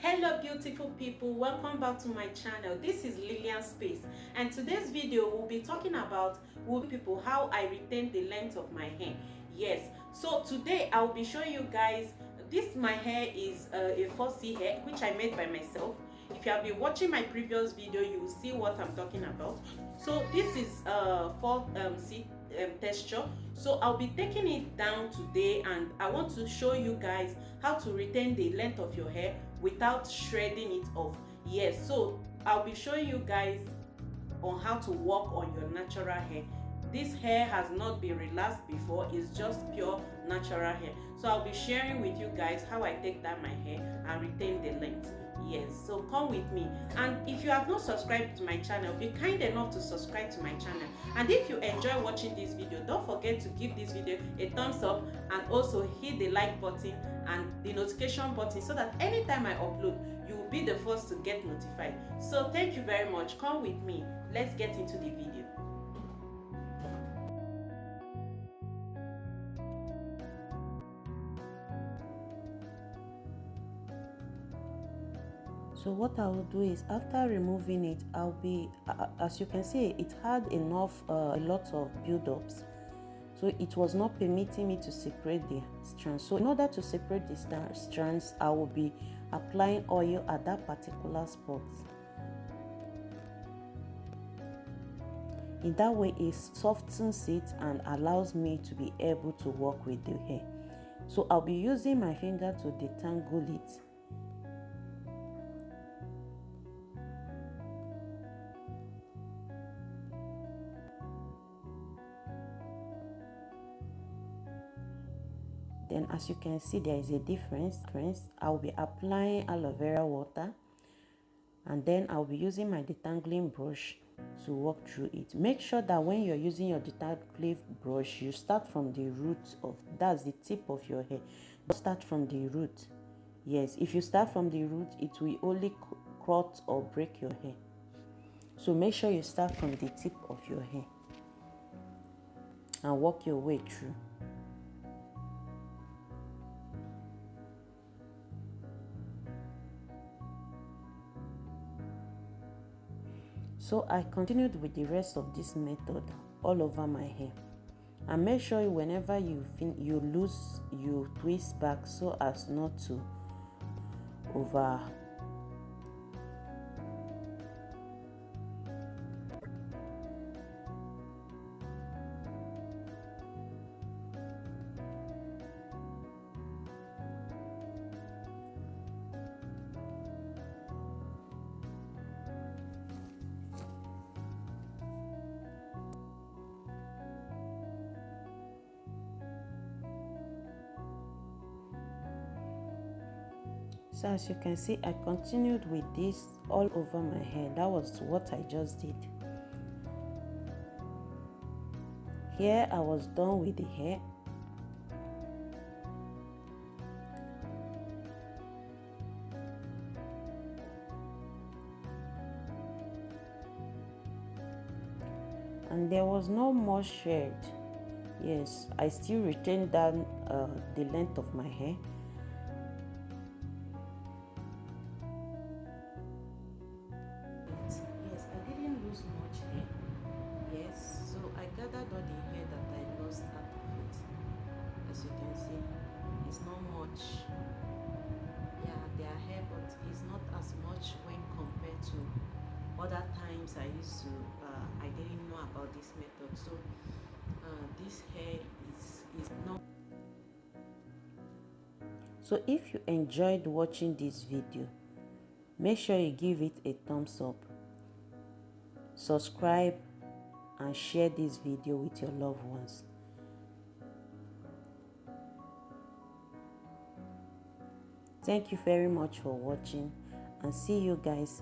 Hello beautiful people, welcome back to my channel. This is Lillian Space, and today's video we'll be talking about people how I retain the length of my hair. Yes, so today I'll be showing you guys this. My hair is a 4C hair which I made by myself. If you have been watching my previous video, you will see what I'm talking about. So this is 4C texture. So I'll be taking it down today, and I want to show you guys how to retain the length of your hair without shredding it off. Yes, so I'll be showing you guys on how to work on your natural hair. This hair has not been relaxed before, it's just pure natural hair. So I'll be sharing with you guys how I take down my hair and retain the length. Yes, so come with me. And if you have not subscribed to my channel, be kind enough to subscribe to my channel. And if you enjoy watching this video, don't forget to give this video a thumbs up, and also hit the like button and the notification button so that anytime I upload, you will be the first to get notified. So thank you very much. Come with me. Let's get into the video. So what I will do is, after removing it, I'll be as you can see, it had enough a lot of build-ups, so it was not permitting me to separate the strands. So in order to separate the strands, I will be applying oil at that particular spot. In that way, it softens it and allows me to be able to work with the hair. So I'll be using my finger to detangle it. Then, as you can see, there is a difference. I'll be applying aloe vera water, and then I'll be using my detangling brush to work through it. Make sure that when you're using your detangling brush, you start from the root of, that's the tip of your hair. Don't start from the root. Yes, if you start from the root, it will only cut or break your hair. So make sure you start from the tip of your hair and work your way through. So I continued with the rest of this method all over my hair. And make sure whenever you lose, you twist back so as not to over. So as you can see, I continued with this all over my hair. That was what I just did. Here I was done with the hair. And there was no more shade. Yes, I still retained down the length of my hair. Yes, I didn't lose much hair. Yes, so I gathered all the hair that I lost out of it. As you can see, it's not much. Yeah, there are hair, but it's not as much when compared to other times I used to. I didn't know about this method, so this hair is not. So if you enjoyed watching this video, make sure you give it a thumbs up, subscribe, and share this video with your loved ones. Thank you very much for watching, and see you guys